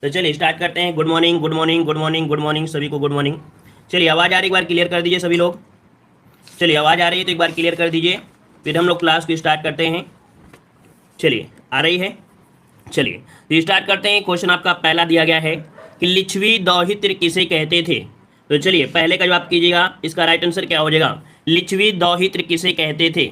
तो चलिए स्टार्ट करते हैं। Good morning, good morning, good morning, good morning सभी को, गुड मॉर्निंग। चलिए आवाज़ आ रही, एक बार क्लियर कर दीजिए सभी लोग। चलिए आवाज़ आ रही है तो एक बार क्लियर कर दीजिए, फिर हम लोग क्लास को स्टार्ट करते हैं। चलिए आ रही है। चलिए तो स्टार्ट करते हैं। क्वेश्चन आपका पहला दिया गया है कि लिच्छवी दौहित्र किसे कहते थे। तो चलिए पहले का जवाब कीजिएगा, इसका राइट आंसर क्या हो जाएगा, लिच्छवी दौहित्र किसे कहते थे।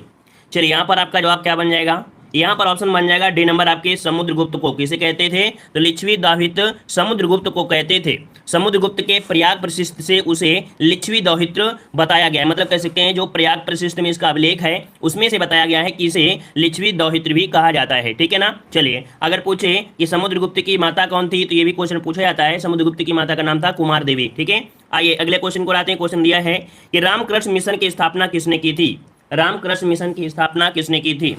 चलिए यहाँ पर आपका जवाब क्या बन जाएगा, यहाँ पर ऑप्शन बन जाएगा डी नंबर आपके समुद्रगुप्त को किसे कहते थे। तो लिच्छवी दौहित्र समुद्रगुप्त को कहते थे। समुद्रगुप्त के प्रयाग प्रशिष्ट से उसे लिच्छवी दौहित्र बताया गया है, मतलब कह सकते हैं जो प्रयाग प्रशिष्ट में इसका अभिलेख है उसमें से बताया गया है कि इसे लिच्छवी दौहित्र भी कहा जाता है। ठीक है ना। चलिए अगर पूछे कि समुद्रगुप्त की माता कौन थी तो ये भी क्वेश्चन पूछा जाता है। समुद्रगुप्त की माता का नाम था कुमार देवी। ठीक है, आइए अगले क्वेश्चन को लाते हैं। क्वेश्चन दिया है कि रामकृष्ण मिशन की स्थापना किसने की थी। रामकृष्ण मिशन की स्थापना किसने की थी।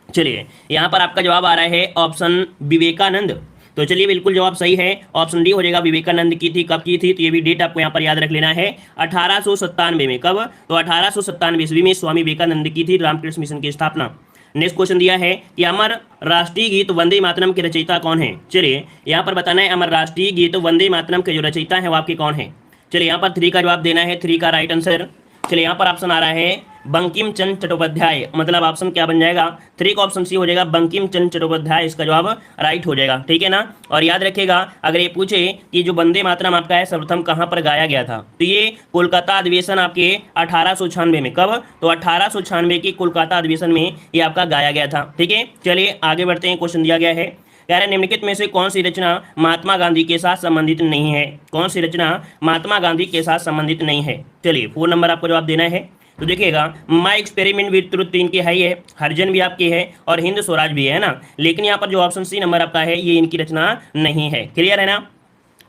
चलिए यहाँ पर आपका जवाब आ रहा है ऑप्शन विवेकानंद। तो चलिए बिल्कुल जवाब सही है, ऑप्शन डी हो जाएगा। विवेकानंद की थी। कब की थी, तो ये भी डेट आपको यहाँ पर याद रख लेना है, 1897 में। कब, तो 1897 ईस्वी में स्वामी विवेकानंद की थी रामकृष्ण मिशन की स्थापना। नेक्स्ट क्वेश्चन दिया है कि अमर राष्ट्रीय गीत वंदे मातरम के रचयिता कौन है। चलिए यहाँ पर बताना है अमर राष्ट्रीय गीत वंदे मातरम के जो रचयिता है वो आपके कौन है। चलिए यहाँ पर 3 का जवाब देना है, 3 का राइट आंसर। चलिए यहाँ पर ऑप्शन आ रहा है बंकिम चंद्र चट्टोपाध्याय, मतलब ऑप्शन क्या बन जाएगा, 3 का ऑप्शन सी हो जाएगा, बंकिम चंद्र चट्टोपाध्याय इसका जवाब राइट हो जाएगा। ठीक है ना। और याद रखिएगा अगर ये पूछे कि जो वंदे मातरम आपका है सर्वप्रथम कहाँ पर गाया गया था, तो ये कोलकाता अधिवेशन आपके 1896 में। कब, तो 1896 के कोलकाता अधिवेशन में ये आपका गाया गया था। ठीक है, चलिए आगे बढ़ते हैं। क्वेश्चन दिया गया है कह रहे निम्नलिखित में से कौन सी रचना महात्मा गांधी के साथ संबंधित नहीं है। कौन सी रचना महात्मा गांधी के साथ संबंधित नहीं है। चलिए 4 नंबर आपको जवाब देना है। तो देखिएगा माई एक्सपेरिमेंट विद ट्रुथ 3 की है, ये हरिजन भी आपकी है और हिंद स्वराज भी है ना, लेकिन यहाँ पर जो ऑप्शन सी नंबर आपका है ये इनकी रचना नहीं है। क्लियर है ना,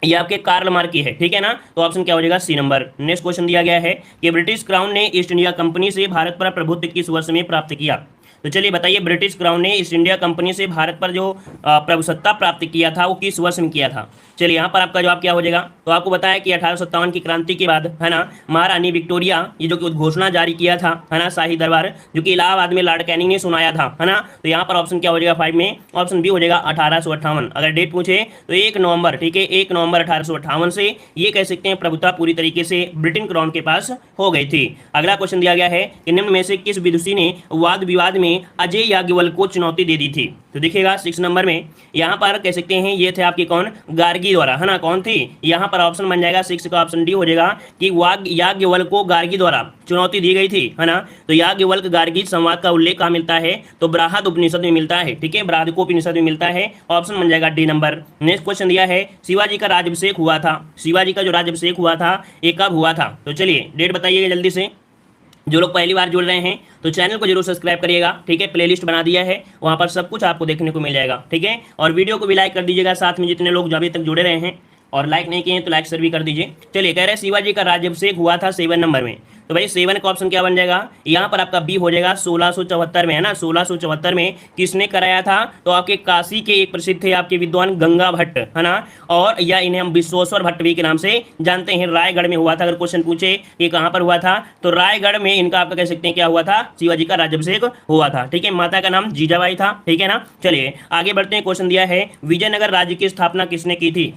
ये आपके कार्ल मार्क की है। ठीक है ना, तो ऑप्शन क्या हो जाएगा, सी नंबर। नेक्स्ट क्वेश्चन दिया गया है कि ब्रिटिश क्राउन ने ईस्ट इंडिया कंपनी से भारत पर प्रभुत्व किस वर्ष में प्राप्त किया। तो चलिए बताइए ब्रिटिश क्राउन ने ईस्ट इंडिया कंपनी से भारत पर जो प्रभुसत्ता प्राप्त किया था वो किस वर्ष में किया था। चलिए यहाँ पर आपका जवाब क्या हो जाएगा, तो आपको बताया कि 1857 की क्रांति के बाद है ना महारानी विक्टोरिया ये जो कि उद्घोषणा जारी किया था है ना शाही दरबार, जो कि इलाहाबाद में लॉर्ड कैनिंग ने सुनाया था है ना। तो यहाँ पर ऑप्शन क्या हो जाएगा 5 में, ऑप्शन बी हो जाएगा 1858। अगर डेट पूछे तो 1 नवंबर। ठीक है, 1 नवंबर 1858 से ये कह सकते हैं प्रभुता पूरी तरीके से ब्रिटेन क्राउन के पास हो गई थी। अगला क्वेश्चन दिया गया है कि निम्न में से किस विदुषी ने वाद विवाद में अजय याज्ञवल्क्य को चुनौती दे दी थी। तो देखिएगा 6 नंबर में यहाँ पर कह सकते हैं ये थे आपके कौन, गार्गी द्वारा है ना। कौन थी, यहाँ पर ऑप्शन बन जाएगा 6 का ऑप्शन डी हो जाएगा कि याज्ञवल्क्य को गार्गी द्वारा चुनौती दी गई थी है ना। तो याज्ञवल्क्य गार्गी संवाद का उल्लेख कहाँ मिलता है, तो बृहद उपनिषद में मिलता है। ठीक है, बृहदोपनिषद में मिलता है, ऑप्शन बन जाएगा डी नंबर। नेक्स्ट क्वेश्चन दिया है शिवाजी का राज्याभिषेक हुआ था। शिवाजी का जो राज्याभिषेक हुआ था ये कब हुआ था। तो चलिए डेट बताइएगा जल्दी से। जो लोग पहली बार जुड़ रहे हैं तो चैनल को जरूर सब्सक्राइब करिएगा। ठीक है, प्लेलिस्ट बना दिया है, वहाँ पर सब कुछ आपको देखने को मिल जाएगा। ठीक है, और वीडियो को भी लाइक कर दीजिएगा, साथ में जितने लोग अभी तक जुड़े रहे हैं और लाइक नहीं किए हैं तो लाइक सर भी कर दीजिए। चलिए कह रहे हैं शिवाजी का राज्याभिषेक हुआ था 7 नंबर में। तो भाई 7 का ऑप्शन क्या बन जाएगा, यहाँ पर आपका बी हो जाएगा 1674 में है ना। 1674 में किसने कराया था, तो आपके काशी के एक प्रसिद्ध थे आपके विद्वान गंगा भट्ट है ना, और या इन्हें हम विश्वेश्वर भट्ट भी के नाम से जानते हैं। रायगढ़ में हुआ था। अगर क्वेश्चन पूछे ये कहाँ पर हुआ था, तो रायगढ़ में इनका आपका कह सकते हैं क्या हुआ था, शिवाजी का राज्याभिषेक हुआ था। ठीक है, माता का नाम जीजाबाई था। ठीक है ना। चलिए आगे बढ़ते हैं। क्वेश्चन दिया है विजयनगर राज्य की स्थापना किसने की थी।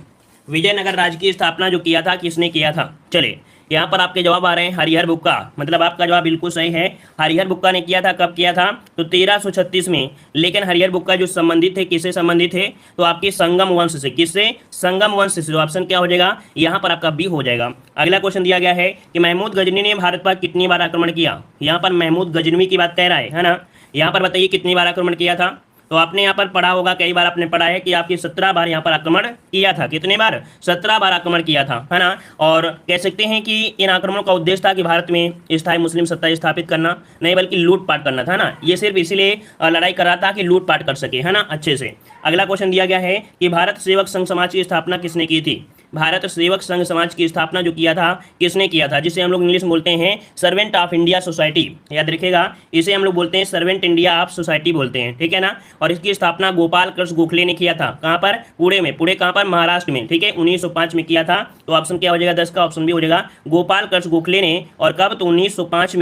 विजयनगर राज्य की स्थापना जो किया था किसने किया था। चलिए यहाँ पर आपके जवाब आ रहे हैं हरिहर बुक्का, मतलब आपका जवाब बिल्कुल सही है। हरिहर बुक्का ने किया था। कब किया था, तो 1336 में। लेकिन हरिहर बुक्का जो संबंधित थे किससे संबंधित थे, तो आपके संगम वंश से। किससे, संगम वंश से। ऑप्शन क्या हो जाएगा, यहाँ पर आपका बी हो जाएगा। अगला क्वेश्चन दिया गया है कि महमूद गजनी ने भारत पर कितनी बार आक्रमण किया। यहाँ पर महमूद गजनवी की बात कह रहा है ना। यहाँ पर बताइए कितनी बार आक्रमण किया था। तो आपने यहाँ पर पढ़ा होगा, कई बार आपने पढ़ा है कि आपकी 17 बार यहाँ पर आक्रमण किया था। कितने बार, 17 बार आक्रमण किया था है ना। और कह सकते हैं कि इन आक्रमणों का उद्देश्य था कि भारत में स्थायी मुस्लिम सत्ता स्थापित करना नहीं बल्कि लूटपाट करना था ना। ये सिर्फ इसीलिए लड़ाई कर रहा था कि लूटपाट कर सके है ना अच्छे से। अगला क्वेश्चन दिया गया है कि भारत सेवक संघ समाज की स्थापना किसने की थी। भारत सेवक संघ समाज की स्थापना जो किया था किसने किया था, जिसे हम लोग इंग्लिश में बोलते हैं सर्वेंट ऑफ इंडिया सोसाइटी। याद रखिएगा इसे हम लोग बोलते हैं सर्वेंट इंडिया ऑफ सोसाइटी बोलते हैं। ठीक है ना। और इसकी स्थापना गोपाल कृष्ण गोखले ने किया था। कहाँ पर, पुणे में। पुणे कहाँ पर, महाराष्ट्र में। ठीक है, 1905 में किया था। तो ऑप्शन क्या हो जाएगा, 10 का ऑप्शन भी हो जाएगा गोपाल कृष्ण गोखले ने। और कब, तो 1905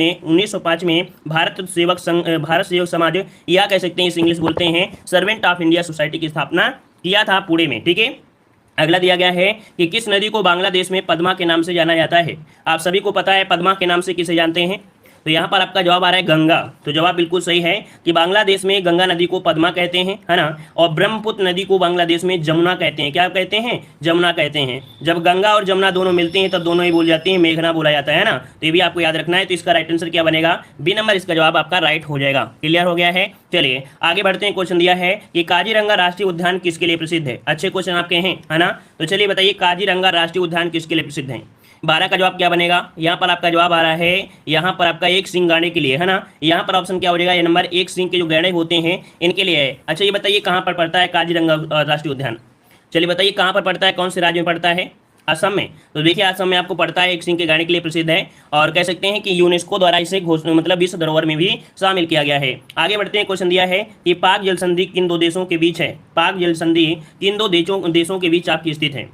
में भारत सेवक समाज या कह सकते हैं इस इंग्लिश बोलते हैं सर्वेंट ऑफ इंडिया सोसाइटी की स्थापना किया था पुणे में। ठीक है, अगला दिया गया है कि किस नदी को बांग्लादेश में पद्मा के नाम से जाना जाता है। आप सभी को पता है पद्मा के नाम से किसे जानते हैं, तो यहाँ पर आपका जवाब आ रहा है गंगा। तो जवाब बिल्कुल सही है कि बांग्लादेश में गंगा नदी को पद्मा कहते हैं, है ना, और ब्रह्मपुत्र नदी को बांग्लादेश में जमुना कहते हैं। क्या कहते हैं, जमुना कहते हैं। जब गंगा और जमुना दोनों मिलते हैं तब दोनों ही बोल जाती हैं, मेघना बोला जाता है ना। तो ये भी आपको याद रखना है। तो इसका राइट आंसर क्या बनेगा, बी नंबर इसका जवाब आपका राइट हो जाएगा। क्लियर हो गया है। चलिए आगे बढ़ते हैं। क्वेश्चन दिया है कि काजीरंगा राष्ट्रीय उद्यान किसके लिए प्रसिद्ध है। अच्छे क्वेश्चन आपके हैं, है ना। तो चलिए बताइए काजीरंगा राष्ट्रीय उद्यान किसके लिए प्रसिद्ध है। 12 का जवाब क्या बनेगा, यहाँ पर आपका जवाब आ रहा है, यहाँ पर आपका एक सिंह गाड़े के लिए, है ना। यहाँ पर ऑप्शन क्या हो जाएगा, ये नंबर एक सिंह के जो गैंडे होते हैं इनके लिए है। अच्छा ये बताइए कहाँ पर पड़ता है काजीरंगा राष्ट्रीय उद्यान। चलिए बताइए कहाँ पर पड़ता है, कौन से राज्य में पड़ता है। असम में। तो देखिए असम में आपको पड़ता है, एक सिंह के गाड़े के लिए प्रसिद्ध है और कह सकते हैं कि यूनेस्को द्वारा इसे मतलब विश्व धरोहर में भी शामिल किया गया है। आगे बढ़ते हैं। क्वेश्चन दिया है कि पाक जल संधि किन दो देशों के बीच है। पाक जल संधि किन दो देशों के बीच आपकी स्थित है।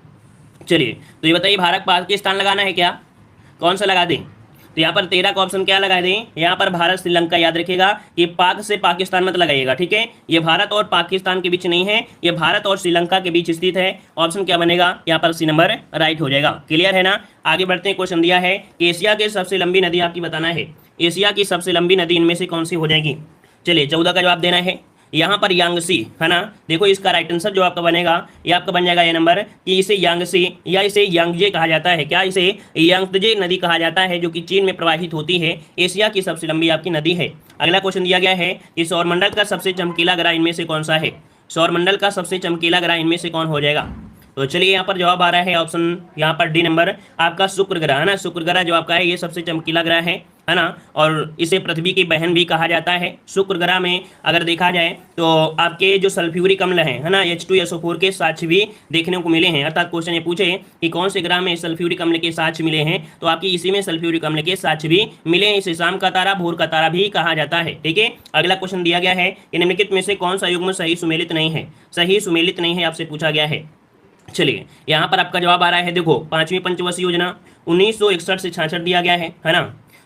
चलिए तो ये बताइए भारत पाकिस्तान लगाना है क्या, कौन सा लगा दें। तो यहाँ पर 13 का ऑप्शन क्या लगा दें, यहाँ पर भारत श्रीलंका। याद रखिएगा कि पाक से पाकिस्तान मत लगाइएगा, ठीक है। ये भारत और पाकिस्तान के बीच नहीं है, ये भारत और श्रीलंका के बीच स्थित है। ऑप्शन क्या बनेगा, यहाँ पर सी नंबर राइट हो जाएगा। क्लियर है ना। आगे बढ़ते हैं। क्वेश्चन दिया है कि एशिया की सबसे लंबी नदी आपकी बताना है। एशिया की सबसे लंबी नदी इनमें से कौन सी हो जाएगी। चलिए 14 का जवाब देना है। यहाँ पर यांगसी, है ना। देखो इसका राइट आंसर जो आपका बनेगा ये आपका बन जाएगा ये नंबर कि इसे यांगसी या इसे यांगजे कहा जाता है। क्या, इसे यांगजे नदी कहा जाता है जो कि चीन में प्रवाहित होती है। एशिया की सबसे लंबी आपकी नदी है। अगला क्वेश्चन दिया गया है कि सौरमंडल का सबसे चमकीला ग्रह इनमें से कौन सा है। सौरमंडल का सबसे चमकीला ग्रह इनमें से कौन हो जाएगा। तो चलिए यहाँ पर जवाब आ रहा है ऑप्शन यहाँ पर डी नंबर आपका शुक्र ग्रह, है ना। शुक्र ग्रह जो आपका है ये सबसे चमकीला ग्रह है ना। और इसे पृथ्वी की बहन भी कहा जाता है। शुक्र ग्रह में अगर देखा जाए तो आपके जो सल्फ्यूरिक अम्ल है ना, H2SO4 के साक्ष्य भी देखने को मिले हैं। अर्थात क्वेश्चन ये पूछे कि कौन से ग्रह में सल्फ्यूरिक अम्ल के साक्ष्य मिले हैं, तो आपकी इसी में सल्फ्यूरिक अम्ल के साक्ष्य भी मिले हैं। इसे शाम का तारा, भोर का तारा भी कहा जाता है, ठीक है। अगला क्वेश्चन दिया गया है कि निम्नलिखित में से कौन सा युग्म सही सुमेलित नहीं है। सही सुमेलित नहीं है आपसे पूछा गया है। चलिए यहाँ पर आपका जवाब आ रहा है, देखो 5वीं पंचवर्षीय योजना 1961 से 66 दिया गया है ना।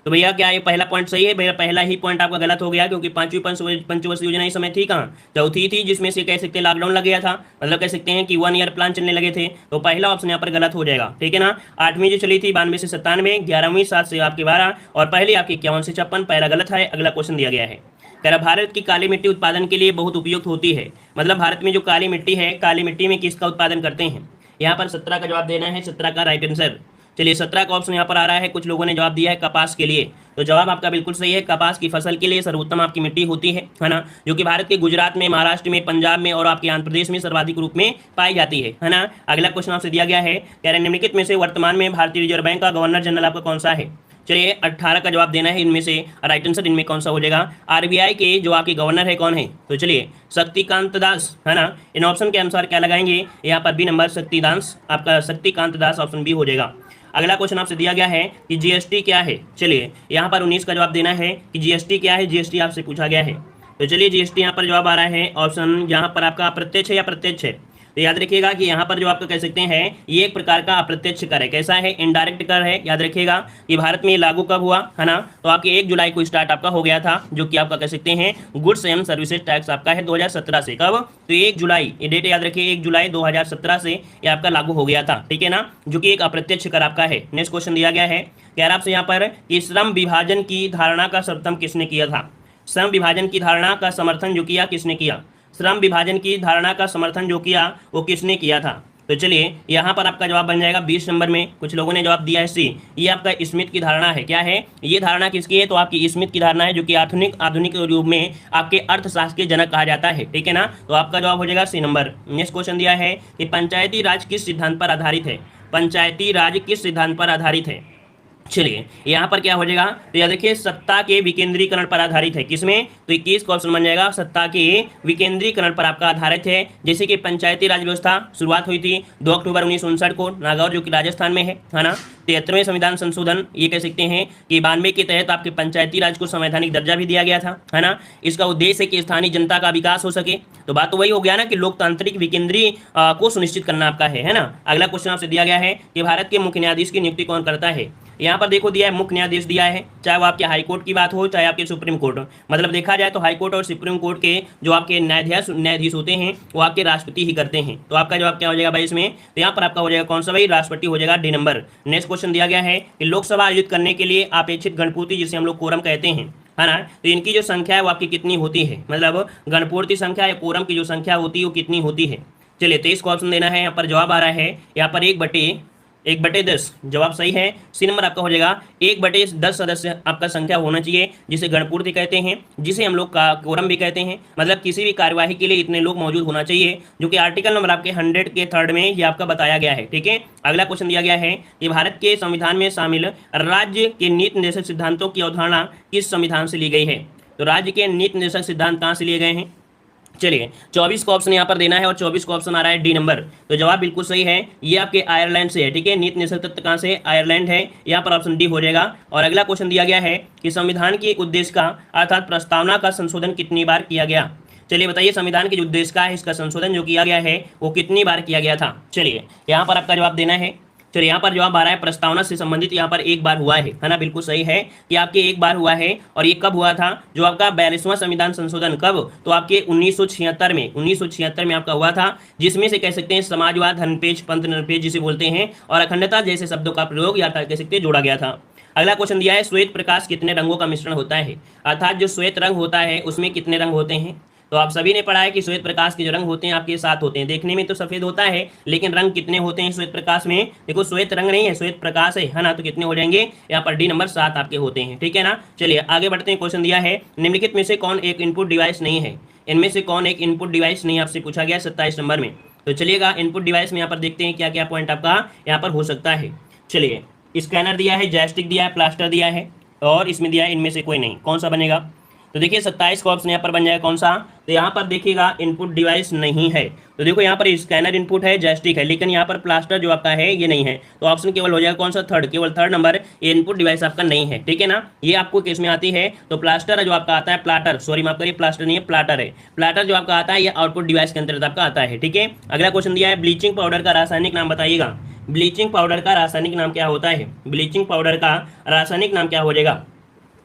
तो भैया क्या ये पहला पॉइंट सही है। भैया पहला ही पॉइंट आपका गलत हो गया, क्योंकि 5वीं पंचवर्षीय योजना इस समय थी कहाँ, चौथी थी, जिसमें से कह सकते हैं लॉकडाउन लग गया था। मतलब कह सकते हैं कि 1 ईयर प्लान चलने लगे थे। तो पहला ऑप्शन यहाँ पर गलत हो जाएगा, ठीक है ना। 8वीं जो चली थी 92 से 97, 11वीं 7 से आपके 12 और पहली आपकी 51 से 56। पहला गलत है। अगला क्वेश्चन दिया गया है, कह रहा भारत की काली मिट्टी उत्पादन के लिए बहुत उपयुक्त होती है। मतलब भारत में जो काली मिट्टी है, काली मिट्टी में किसका उत्पादन करते हैं। यहाँ पर 17 का जवाब देना है, 17 का राइट आंसर। चलिए 17 का ऑप्शन यहाँ पर आ रहा है। कुछ लोगों ने जवाब दिया है कपास के लिए, तो जवाब आपका बिल्कुल सही है। कपास की फसल के लिए सर्वोत्तम आपकी मिट्टी होती है ना, जो कि भारत के गुजरात में, महाराष्ट्र में, पंजाब में और आपके आंध्र प्रदेश में सर्वाधिक रूप में पाई जाती है ना। अगला क्वेश्चन आपसे दिया गया है, कह रहे निम्नलिखित में से वर्तमान में भारतीय रिजर्व बैंक का गवर्नर जनरल आपका कौन सा है। चलिए 18 का जवाब देना है। इनमें से राइट आंसर इनमें कौन सा हो जाएगा। आरबीआई के जो आपके गवर्नर है कौन है। तो चलिए शक्तिकांत दास, है ना। इन ऑप्शन के अनुसार क्या लगाएंगे, यहाँ पर B number Shaktikanta Das option B हो जाएगा। अगला क्वेश्चन आपसे दिया गया है कि जीएसटी क्या है। चलिए यहाँ पर 19 का जवाब देना है कि जीएसटी क्या है। जीएसटी आपसे पूछा गया है। तो चलिए जीएसटी यहाँ पर जवाब आ रहा है ऑप्शन यहाँ पर आपका अप्रत्यक्ष है या प्रत्यक्ष है। तो याद रखिएगा कि यहाँ पर जो आपका कह सकते हैं ये एक प्रकार का अप्रत्यक्ष कर है। कैसा है, इनडायरेक्ट कर है। याद रखिएगा कि भारत में लागू कब हुआ, है ना। तो आपके 1 जुलाई को स्टार्ट आपका हो गया था, जो कि आपका कह सकते हैं गुड्स एंड सर्विसेज टैक्स आपका है 2017 से। कब, तो 1 जुलाई, ये डेट याद रखिए, 1 जुलाई 2017 से ये आपका लागू हो गया था, ठीक है ना, जो कि एक अप्रत्यक्ष कर आपका है। नेक्स्ट क्वेश्चन दिया गया है, कह रहा आपसे यहाँ पर कि श्रम विभाजन की धारणा का समर्थन किसने किया था। श्रम विभाजन की धारणा का समर्थन जो किया किसने किया। श्रम विभाजन की धारणा का समर्थन जो किया वो किसने किया था। तो चलिए यहाँ पर आपका जवाब बन जाएगा 20 नंबर में। कुछ लोगों ने जवाब दिया है सी, ये आपका स्मिथ की धारणा है। क्या है ये धारणा किसकी है, तो आपकी स्मिथ की धारणा है, जो कि आधुनिक रूप में आपके अर्थशास्त्र के जनक कहा जाता है, ठीक है ना। तो आपका जवाब हो जाएगा सी नंबर। नेक्स्ट क्वेश्चन दिया है कि पंचायती राज किस सिद्धांत पर आधारित है। पंचायती राज किस सिद्धांत पर आधारित है। चलिए यहाँ पर क्या हो जाएगा, तो याद रखिए सत्ता के विकेंद्रीकरण पर आधारित है। किसमें, तो 21 का ऑप्शन बन जाएगा सत्ता के विकेंद्रीकरण पर आपका आधारित है। जैसे कि पंचायती राज व्यवस्था शुरुआत हुई थी 2 अक्टूबर 1959 को नागौर, जो कि राजस्थान में है ना। 73वें संविधान संशोधन ये कह सकते हैं कि 92 के तहत आपके पंचायती राज को संवैधानिक दर्जा भी दिया गया था, है ना। इसका उद्देश्य है कि स्थानीय जनता का विकास हो सके। तो बात तो वही हो गया ना कि लोकतांत्रिक विकेंद्री को सुनिश्चित करना आपका है ना। अगला क्वेश्चन आपसे दिया गया है कि भारत के मुख्य न्यायाधीश की नियुक्ति कौन करता है। यहाँ पर देखो दिया है मुख्य न्यायाधीश दिया है, चाहे वो आपके हाई कोर्ट की बात हो चाहे आपके सुप्रीम कोर्ट हो। मतलब देखा जाए तो हाई कोर्ट और सुप्रीम कोर्ट के जो आपके न्यायाधीश होते हैं वो आपके राष्ट्रपति ही करते हैं। तो आपका जवाब क्या हो जाएगा भाई इसमें, तो यहाँ पर आपका हो जाएगा कौन सा भाई, राष्ट्रपति हो जाएगा, डी नंबर। नेक्स्ट क्वेश्चन दिया गया है कि लोकसभा आयोजित करने के लिए अपेक्षित गणपूर्ति जिसे हम लोग कोरम कहते हैं, है ना, तो इनकी जो संख्या है वो आपकी कितनी होती है, मतलब गणपूर्ति संख्या या कोरम की जो संख्या होती है वो कितनी होती है। चलिए 23 को ऑप्शन देना है। यहाँ पर जवाब आ रहा है यहाँ पर 1/10 जवाब सही है। सी नंबर आपका हो जाएगा 1/10 सदस्य आपका संख्या होना चाहिए, जिसे गणपूर्ति कहते हैं, जिसे हम लोग का कोरम भी कहते हैं। मतलब किसी भी कार्यवाही के लिए इतने लोग मौजूद होना चाहिए, जो कि आर्टिकल नंबर आपके 100 के 3rd में ये आपका बताया गया है। ठीक है, अगला क्वेश्चन दिया गया है कि भारत के संविधान में शामिल राज्य के नीति निर्देशक सिद्धांतों की अवधारणा किस संविधान से ली गई है। तो राज्य के नीति निर्देशक सिद्धांत कहाँ से लिए गए हैं। चलिए 24 को ऑप्शन यहाँ पर देना है और 24 को ऑप्शन आ रहा है डी नंबर। तो जवाब बिल्कुल सही है, ये आपके आयरलैंड से है। ठीक है, नीति निर्देशक तत्व कहाँ से, आयरलैंड है, यहाँ पर ऑप्शन डी हो जाएगा। और अगला क्वेश्चन दिया गया है कि संविधान के उद्देश्य का अर्थात प्रस्तावना का संशोधन कितनी बार किया गया। चलिए बताइए संविधान के जो उद्देश्य का है इसका संशोधन जो किया गया है वो कितनी बार किया गया था। चलिए यहाँ पर आपका जवाब देना है। चलिए यहाँ पर जवाब आ रहा है प्रस्तावना से संबंधित यहाँ पर एक बार हुआ है ना, बिल्कुल सही है कि आपके एक बार हुआ है। और ये कब हुआ था, जो आपका 42वां संविधान संशोधन, कब, तो आपके 1976 में आपका हुआ था, जिसमें से कह सकते हैं समाजवाद, धर्मनिरपेक्ष, पंथ निरपेक्ष जिसे बोलते हैं, और अखंडता जैसे शब्दों का प्रयोग या कह सकते हैं जोड़ा गया था। अगला क्वेश्चन दिया है श्वेत प्रकाश कितने रंगों का मिश्रण होता है, अर्थात जो श्वेत रंग होता है उसमें कितने रंग होते हैं। तो आप सभी ने पढ़ा है कि श्वेत प्रकाश के जो रंग होते हैं आपके 7 होते हैं। देखने में तो सफेद होता है लेकिन रंग कितने होते हैं श्वेत प्रकाश में, देखो श्वेत रंग नहीं है, श्वेत प्रकाश है ना, तो कितने हो जाएंगे यहाँ पर डी नंबर 7 आपके होते हैं। ठीक है ना, चलिए आगे बढ़ते हैं। क्वेश्चन दिया है निम्नलिखित में से कौन एक इनपुट डिवाइस नहीं है, इनमें से कौन एक इनपुट डिवाइस नहीं आपसे पूछा गया 27 नंबर में। तो चलिएगा इनपुट डिवाइस में यहाँ पर देखते हैं क्या क्या पॉइंट आपका यहाँ पर हो सकता है। चलिए स्कैनर दिया है, जॉयस्टिक दिया है, प्लास्टर दिया है, और इसमें दिया है इनमें से कोई नहीं, कौन सा बनेगा। तो देखिए 27 का ऑप्शन यहाँ पर बन जाएगा कौन सा, तो यहाँ पर देखिएगा इनपुट डिवाइस नहीं है। तो देखो यहाँ पर स्कैनर इनपुट है, जॉयस्टिक है, लेकिन यहाँ पर प्लास्टर जो आपका है ये नहीं है। तो ऑप्शन केवल हो जाएगा कौन सा, 3rd, केवल 3rd नंबर, ये इनपुट डिवाइस आपका नहीं है। ठीक है ना, ये आपको किस में आती है, तो प्लास्टर जो आपका आता है, प्लाटर, सॉरी माफ करिए, प्लास्टर नहीं है, प्लाटर है। प्लाटर जो आपका आता है ये आउटपुट डिवाइस के अंतर्गत आपका आता है। ठीक है, अगला क्वेश्चन दिया है ब्लीचिंग पाउडर का रासायनिक नाम बताइएगा। ब्लीचिंग पाउडर का रासायनिक नाम क्या होता है, ब्लीचिंग पाउडर का रासायनिक नाम क्या हो जाएगा।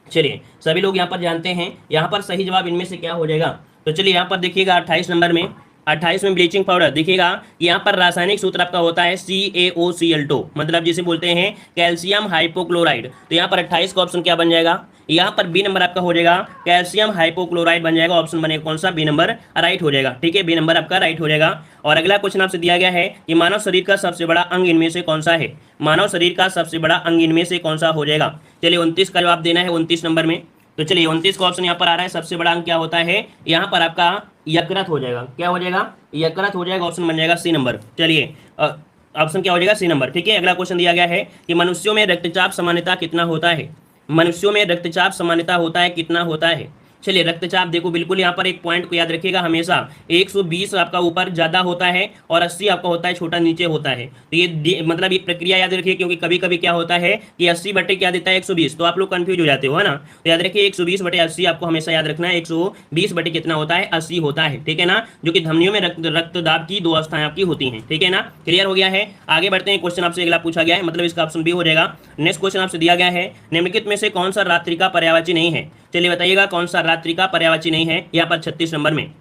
चलिए सभी लोग यहाँ पर जानते हैं, यहाँ पर सही जवाब इनमें से क्या हो जाएगा। तो चलिए यहाँ पर देखिएगा 28 नंबर में, 28 में ब्लीचिंग पाउडर देखिएगा, यहाँ पर रासायनिक सूत्र आपका होता है CaOCl2, मतलब जिसे बोलते हैं कैल्शियम हाइपोक्लोराइड। तो यहाँ पर 28 का ऑप्शन क्या बन जाएगा, यहाँ पर बी नंबर आपका हो जाएगा, कैल्शियम हाइपोक्लोराइड बन जाएगा। ऑप्शन बनेगा कौन सा, बी नंबर राइट हो जाएगा। ठीक है, बी नंबर आपका राइट हो जाएगा। और अगला क्वेश्चन आपसे दिया गया है कि मानव शरीर का सबसे बड़ा अंग इनमें से कौन सा है, मानव शरीर का सबसे बड़ा अंग इनमें से कौन सा हो जाएगा। चलिए 29 का जवाब देना है, 29 नंबर में। तो चलिए 29 का ऑप्शन यहाँ पर आ रहा है, सबसे बड़ा अंग क्या होता है, यहाँ पर आपका यकृत हो जाएगा। क्या हो जाएगा, यकृत हो जाएगा। ऑप्शन बन जाएगा सी नंबर। चलिए ऑप्शन क्या हो जाएगा, सी नंबर। ठीक है, अगला क्वेश्चन दिया गया है कि मनुष्यों में रक्तचाप सामान्यता कितना होता है, मनुष्यों में रक्तचाप सामान्यता होता है कितना होता है। चलिए रक्तचाप देखो बिल्कुल यहाँ पर एक पॉइंट को याद रखिएगा हमेशा, 120 आपका ऊपर ज़्यादा होता है और 80 आपका होता है छोटा नीचे होता है। तो ये मतलब ये प्रक्रिया याद रखिए, क्योंकि कभी कभी क्या होता है कि 80 बटे क्या देता है 120, तो आप लोग कंफ्यूज हो जाते हो, है ना। तो याद रखिए 120 बटे 80 आपको हमेशा याद रखना है, 120 बटे कितना होता है, 80 होता है। ठीक है ना, जो कि धमनियों में रक्तदाब की 2 अवस्थाएं आपकी होती हैं। ठीक है ना, क्लियर हो गया है। आगे बढ़ते हैं, क्वेश्चन आपसे अगला पूछा गया है, मतलब इसका ऑप्शन बी हो जाएगा। नेक्स्ट क्वेश्चन आपसे दिया गया है निम्नलिखित में से कौन सा रात्रि का पर्यायवाची नहीं है। चलिए बताइएगा कौन सा रात्रि का पर्यायवाची नहीं है, यहाँ पर 36 नंबर में।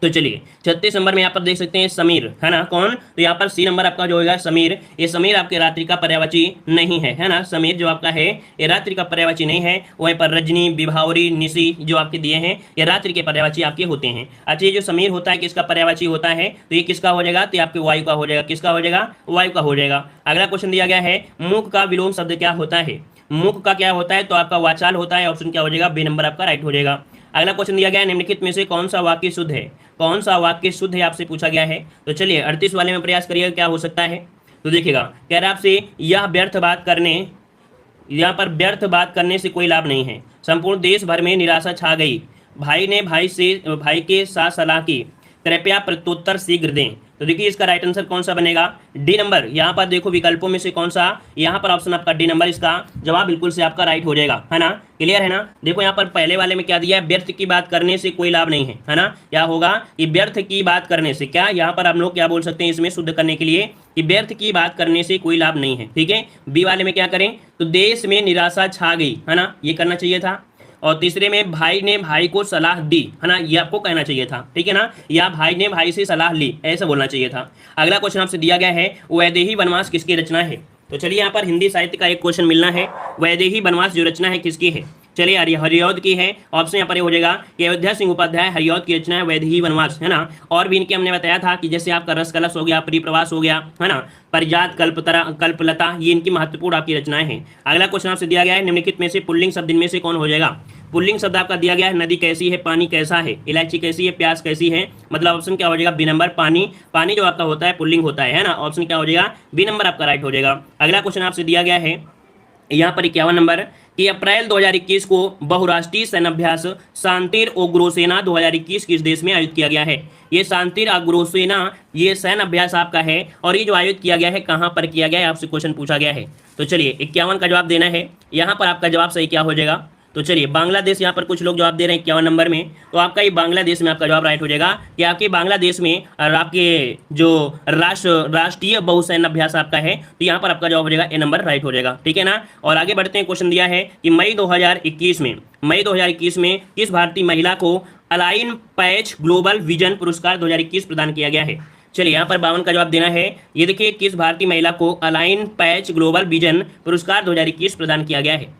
तो चलिए 36 नंबर में यहाँ पर देख सकते हैं समीर, है ना, कौन, तो यहाँ पर सी नंबर आपका जो होगा समीर, ये समीर आपके रात्रि का पर्यायवाची नहीं है ना। समीर जो आपका है ये रात्रि का पर्यायवाची नहीं है। वहीं पर रजनी, विभावरी, निशी जो आपके दिए हैं ये रात्रि के पर्यायवाची आपके होते हैं। अच्छा, ये जो समीर होता है किसका पर्यायवाची होता है, तो ये किसका हो जाएगा, तो आपके वायु का हो जाएगा। किसका हो जाएगा, वायु का हो जाएगा। अगला क्वेश्चन दिया गया है मूक का विलोम शब्द क्या होता है, मूक का क्या होता है, तो आपका वाचाल होता है। ऑप्शन क्या हो जाएगा, बी नंबर आपका राइट हो जाएगा। अगला क्वेश्चन दिया गया है निम्नलिखित में से कौन सा वाक्य शुद्ध है, कौन सा वाक्य शुद्ध है आपसे पूछा गया है। तो चलिए 38 वाले में प्रयास करिएगा क्या हो सकता है। तो देखिएगा कह रहा है आपसे यह व्यर्थ बात करने, यहाँ पर व्यर्थ बात करने से कोई लाभ नहीं है, संपूर्ण देश भर में निराशा छा गई, भाई ने भाई के साथ सलाह की, कृपया प्रत्युत्तर शीघ्र दें। तो देखिए इसका राइट आंसर कौन सा बनेगा, डी नंबर। यहाँ पर देखो विकल्पों में से कौन सा, यहाँ पर ऑप्शन आपका डी नंबर इसका जवाब बिल्कुल से आपका राइट हो जाएगा, है ना। क्लियर है ना। देखो यहाँ पर पहले वाले में क्या दिया है, व्यर्थ की बात करने से कोई लाभ नहीं है ना। क्या होगा कि व्यर्थ की बात करने से, क्या यहाँ पर हम लोग क्या बोल सकते हैं इसमें शुद्ध करने के लिए कि व्यर्थ की बात करने से कोई लाभ नहीं है। ठीक है, बी वाले में क्या करें, तो देश में निराशा छा गई, है ना, ये करना चाहिए था। और तीसरे में भाई ने भाई को सलाह दी, है ना, ये आपको कहना चाहिए था। ठीक है ना, या भाई ने भाई से सलाह ली, ऐसा बोलना चाहिए था। अगला क्वेश्चन आपसे दिया गया है, वैदेही वनवास किसकी रचना है। तो चलिए यहाँ पर हिंदी साहित्य का एक क्वेश्चन मिलना है, वैदेही वनवास जो रचना है किसकी है। चलिए हरिऔध की है, ऑप्शन यहाँ पर हो जाएगा कि अयोध्या सिंह उपाध्याय हरिऔध की रचना है वैदेही वनवास, है ना। और भी इनके हमने बताया था कि जैसे आपका रस कलश हो गया, परिप्रवास हो गया, है ना, परिजात कल्पलता, ये इनकी महत्वपूर्ण आपकी रचनाएं हैं। अगला क्वेश्चन आपसे दिया गया है, निम्नलिखित में से पुल्लिंग शब्द इनमें से कौन हो जाएगा। पुल्लिंग शब्द आपका दिया गया है, नदी कैसी है, पानी कैसा है, इलायची कैसी है, प्याज कैसी है, मतलब ऑप्शन क्या हो जाएगा, बी नंबर। पानी, पानी जो आपका होता है पुल्लिंग होता है ना, ऑप्शन क्या हो जाएगा, बी नंबर आपका राइट हो जाएगा। अगला क्वेश्चन आपसे दिया गया है यहाँ पर 51 नंबर कि अप्रैल 2021 को बहुराष्ट्रीय सैन्याभ्यास शांतिर उग्रसेना 2021 किस देश में आयोजित किया गया है। ये शांतिर उग्रसेना ये सैन्य अभ्यास आपका है, और ये जो आयोजित किया गया है कहाँ पर किया गया है, आपसे क्वेश्चन पूछा गया है। तो चलिए 51 का जवाब देना है, यहाँ पर आपका जवाब सही क्या हो जाएगा। तो चलिए बांग्लादेश, यहाँ पर कुछ लोग जवाब दे रहे हैं 51 नंबर में, तो आपका ये बांग्लादेश में आपका जवाब राइट हो जाएगा कि आपके बांग्लादेश में आपके जो राष्ट्रीय बहुसैन्य अभ्यास आपका है, तो यहाँ पर आपका जवाब हो जाएगा ए नंबर राइट हो जाएगा। ठीक है ना। और आगे बढ़ते हैं, क्वेश्चन दिया है कि मई 2021 में किस भारतीय महिला को अलाइन पैच ग्लोबल विजन पुरस्कार 2021 प्रदान किया गया है। चलिए यहाँ पर 52 का जवाब देना है। ये देखिए किस भारतीय महिला को अलाइन पैच ग्लोबल विजन पुरस्कार 2021 प्रदान किया गया है।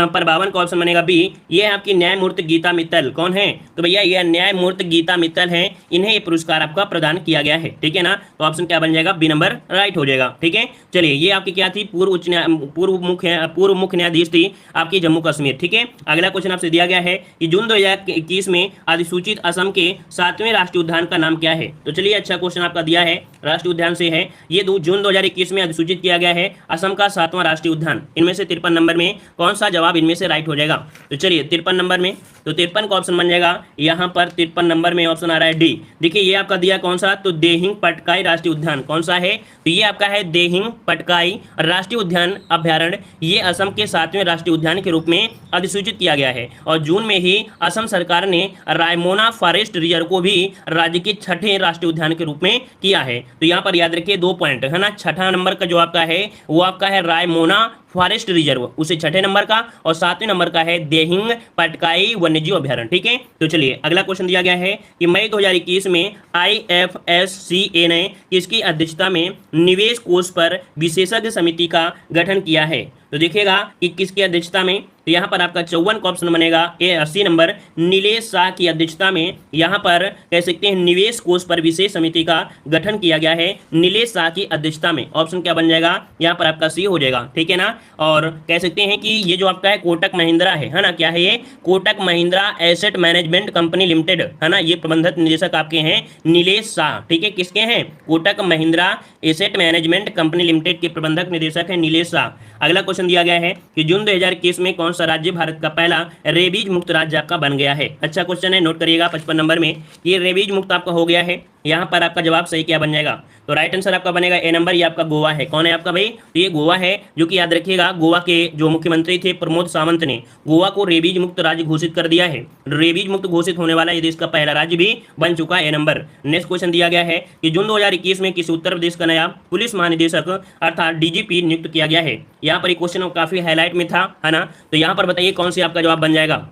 पर 52 का ऑप्शन बनेगा बी, ये आपकी न्यायमूर्ति गीता मित्तल। कौन है, तो भैया ये न्यायमूर्ति गीता मित्तल हैं, इन्हें ये पुरस्कार आपका प्रदान किया गया है। ठीक है ना, तो ऑप्शन क्या बन जाएगा, बी नंबर राइट हो जाएगा। ठीक है, चलिए ये आपकी क्या थी, पूर्व मुख्य न्यायाधीश थी आपकी जम्मू कश्मीर। ठीक है, अगला क्वेश्चन आपसे दिया गया है कि जून 2021 में अधिसूचित असम के 7वें राष्ट्रीय उद्यान का नाम क्या है। तो चलिए अच्छा क्वेश्चन आपका दिया है, राष्ट्रीय उद्यान से है, ये जून 2021 में अधिसूचित किया गया है असम का 7वां राष्ट्रीय उद्यान। इनमें से 53 नंबर में कौन सा जवाब इनमें से राइट हो जाएगा। तो चलिए 53 नंबर में, तो 53 का ऑप्शन बन जाएगा यहाँ पर 53 नंबर में ऑप्शन आ रहा है डी। देखिए ये आपका दिया कौन सा, तो देहिंग पटकाई राष्ट्रीय उद्यान। कौन सा है, तो ये आपका है देहिंग पटकाई राष्ट्रीय उद्यान अभ्यारण्य, ये असम के 7वें राष्ट्रीय उद्यान के रूप में अधिसूचित किया गया है। और जून में ही असम सरकार ने रायमोना फॉरेस्ट रिजर्व को भी राज्य के 6ठे राष्ट्रीय उद्यान के रूप में किया है। तो यहाँ पर याद रखिए 2 पॉइंट है ना, 6ठा नंबर का जो आपका है वो आपका है रायमोना फॉरेस्ट रिजर्व, उसे 6ठे नंबर का, और 7वें नंबर का है देहिंग पटकाई वन्यजीव अभ्यारण्य। ठीक है, तो चलिए अगला क्वेश्चन दिया गया है कि मई 2021 में IFSCA ने किसकी अध्यक्षता में निवेश कोष पर विशेषज्ञ समिति का गठन किया है। तो देखिएगा कि किसकी अध्यक्षता में, तो यहाँ पर आपका 54 का ऑप्शन बनेगा ए 80 नंबर, नीलेश शाह की अध्यक्षता में यहाँ पर कह सकते हैं निवेश कोष पर विशेष समिति का गठन किया गया है, नीलेश शाह की अध्यक्षता में। ऑप्शन क्या बन जाएगा, यहाँ पर आपका सी हो जाएगा। ठीक है ना, और कह सकते हैं कि ये जो आपका है कोटक महिंद्रा है ना, क्या है ये, Kotak Mahindra asset management company limited, है ना, ये प्रबंधक निदेशक आपके हैं नीलेश शाह। ठीक है, किसके हैं, Kotak Mahindra asset management company limited के प्रबंधक निदेशक है नीलेश शाह। अगला क्वेश्चन दिया गया है कि जून 2021 में कौन सा राज्य भारत का पहला रेबीज मुक्त राज्य आपका बन गया है। अच्छा क्वेश्चन है, नोट करिएगा 55 नंबर में, ये रेबीज मुक्त आपका हो गया है। यहाँ पर आपका जवाब सही क्या बन जाएगा, तो राइट आंसर आपका बनेगा ए नंबर, ये आपका गोवा है। कौन है आपका भाई, तो ये गोवा है, जो कि याद रखिएगा गोवा के जो मुख्यमंत्री थे प्रमोद सावंत ने गोवा को रेबीज मुक्त राज्य घोषित कर दिया है। रेबीज मुक्त घोषित होने वाला ये देश का पहला राज्य भी बन चुका है, ए नंबर। नेक्स्ट क्वेश्चन दिया गया है कि जून 2021 में किसी उत्तर प्रदेश का नया पुलिस महानिदेशक अर्थात DGP नियुक्त किया गया है। यहाँ पर एक क्वेश्चन काफी हाईलाइट में था, है ना, तो यहाँ पर बताइए कौन सी आपका जवाब बन जाएगा।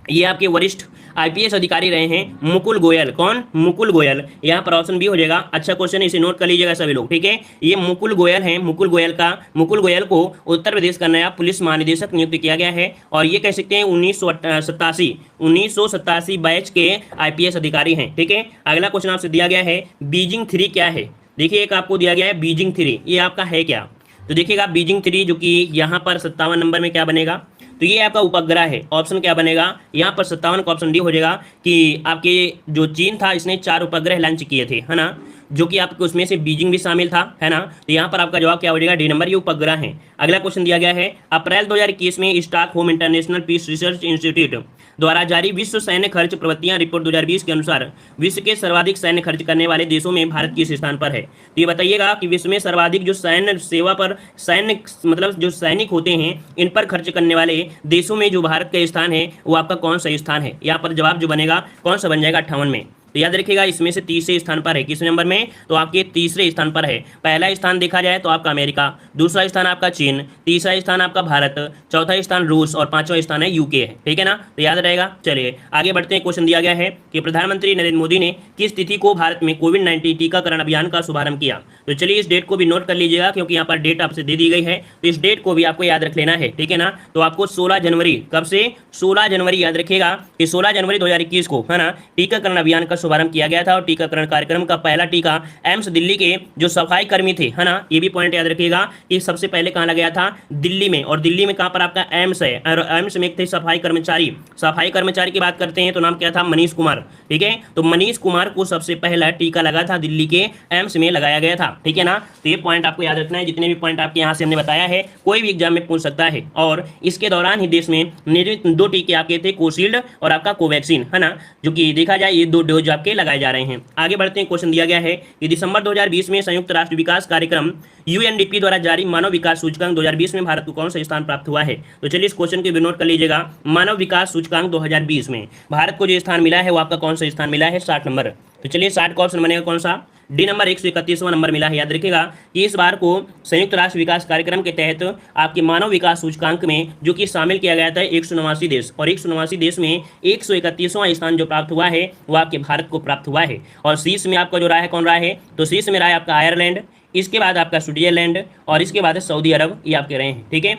ये आपके वरिष्ठ IPS अधिकारी रहे हैं मुकुल गोयल। कौन, मुकुल गोयल, यहाँ पर ऑप्शन बी हो जाएगा। अच्छा क्वेश्चन, इसे नोट कर लीजिएगा सभी लोग। ठीक है, ये मुकुल गोयल हैं, मुकुल गोयल को उत्तर प्रदेश का नया पुलिस महानिदेशक नियुक्त किया गया है, और ये कह सकते हैं 1987 बैच के IPS अधिकारी हैं। ठीक है, अगला क्वेश्चन आपसे दिया गया है बीजिंग 3 क्या है। देखिए एक आपको दिया गया है बीजिंग 3, ये आपका है क्या, तो देखिएगा बीजिंग 3 जो कि यहाँ पर 57 नंबर में क्या बनेगा, तो ये आपका उपग्रह है। ऑप्शन क्या बनेगा, यहाँ पर 57 का ऑप्शन डी हो जाएगा कि आपके जो चीन था इसने 4 उपग्रह लॉन्च किए थे, है ना। जो कि आपको उसमें से बीजिंग भी शामिल था, है ना। तो यहाँ पर आपका जवाब क्या हो जाएगा, डी नंबर, ये उपग्रह है। अगला क्वेश्चन दिया गया है, अप्रैल 2021 में Stockholm International Peace Research Institute द्वारा जारी विश्व सैन्य खर्च प्रवृत्तियां रिपोर्ट 2020 के अनुसार विश्व के सर्वाधिक सैन्य खर्च करने वाले देशों में भारत किस स्थान पर है। तो ये बताइएगा कि विश्व में सर्वाधिक जो सैन्य सेवा पर सैन्य मतलब जो सैनिक होते हैं इन पर खर्च करने वाले देशों में जो भारत का स्थान है वो आपका कौन सा स्थान है। यहाँ पर जवाब जो बनेगा कौन सा बन जाएगा, 58 में। तो याद रखिएगा इसमें से तीसरे स्थान पर है, किस नंबर में, तो आपके तीसरे स्थान पर है। पहला स्थान देखा जाए तो आपका अमेरिका, दूसरा स्थान आपका चीन, तीसरा स्थान आपका भारत, चौथा स्थान रूस और पांचवा स्थान है यूके है, ठीक है ना। तो याद रहेगा। चलिए आगे बढ़ते हैं। क्वेश्चन दिया गया है कि प्रधानमंत्री नरेंद्र मोदी ने किस तिथि को भारत में कोविड-19 टीकाकरण अभियान का शुभारंभ किया। तो चलिए इस डेट को भी नोट कर लीजिएगा क्योंकि यहाँ पर डेट आपसे दे दी गई है, तो इस डेट को भी आपको याद रख लेना है, ठीक है ना। तो आपको 16 जनवरी, कब से, 16 जनवरी याद रखिएगा कि 16 जनवरी 2021 को, है ना, टीकाकरण अभियान का शुभारंभ किया गया था। और टीकाकरण कार्यक्रम का पहला टीका एम्स दिल्ली के जो सफाई कर्मी थे, है ना, ये भी पॉइंट याद रखिएगा कि सबसे पहले कहाँ लगाया था, दिल्ली में। और दिल्ली में कहाँ पर आपका एम्स है, और एम्स में थे सफाई कर्मचारी। सफाई कर्मचारी की बात करते हैं तो नाम क्या था, मनीष कुमार, ठीक है। तो मनीष कुमार को सबसे पहला टीका लगा था दिल्ली के एम्स में लगाया गया था, ठीक है ना। तो ये पॉइंट आपको याद रखना है। जितने भी पॉइंट आपके यहाँ से हमने बताया है कोई भी एग्जाम में पूछ सकता है। और इसके दौरान ही देश में निर्मित 2 टीके आपके थे, कोशील्ड और आपका कोवैक्सीन, है ना, जो कि देखा जाए ये 2 डोज आपके लगाए जा रहे हैं। आगे बढ़ते हैं। क्वेश्चन दिया गया है कि दिसंबर 2020 में संयुक्त राष्ट्र विकास कार्यक्रम यूएनडीपी द्वारा जारी मानव विकास सूचकांक 2020 में भारत को कौन सा स्थान प्राप्त हुआ है। तो चलिए इस क्वेश्चन को भी नोट कर लीजिएगा। मानव विकास सूचकांक 2020 में भारत को जो स्थान मिला है वो आपका कौन सा स्थान मिला है, 60 नंबर। तो चलिए 60 का ऑप्शन बनेगा कौन सा, डी नंबर, 131वां नंबर मिला है। याद रखिएगा कि इस बार को संयुक्त राष्ट्र विकास कार्यक्रम के तहत आपके मानव विकास सूचकांक में जो कि शामिल किया गया था 189 देश, और 189 देश में 131वां स्थान जो प्राप्त हुआ है वो आपके भारत को प्राप्त हुआ है। और शीर्ष में आपका जो रहा है कौन रहा है, तो शीर्ष में रहा है आपका आयरलैंड, इसके बाद आपका स्विट्जरलैंड और इसके बाद सऊदी अरब, ये आपके रहे हैं, ठीक है।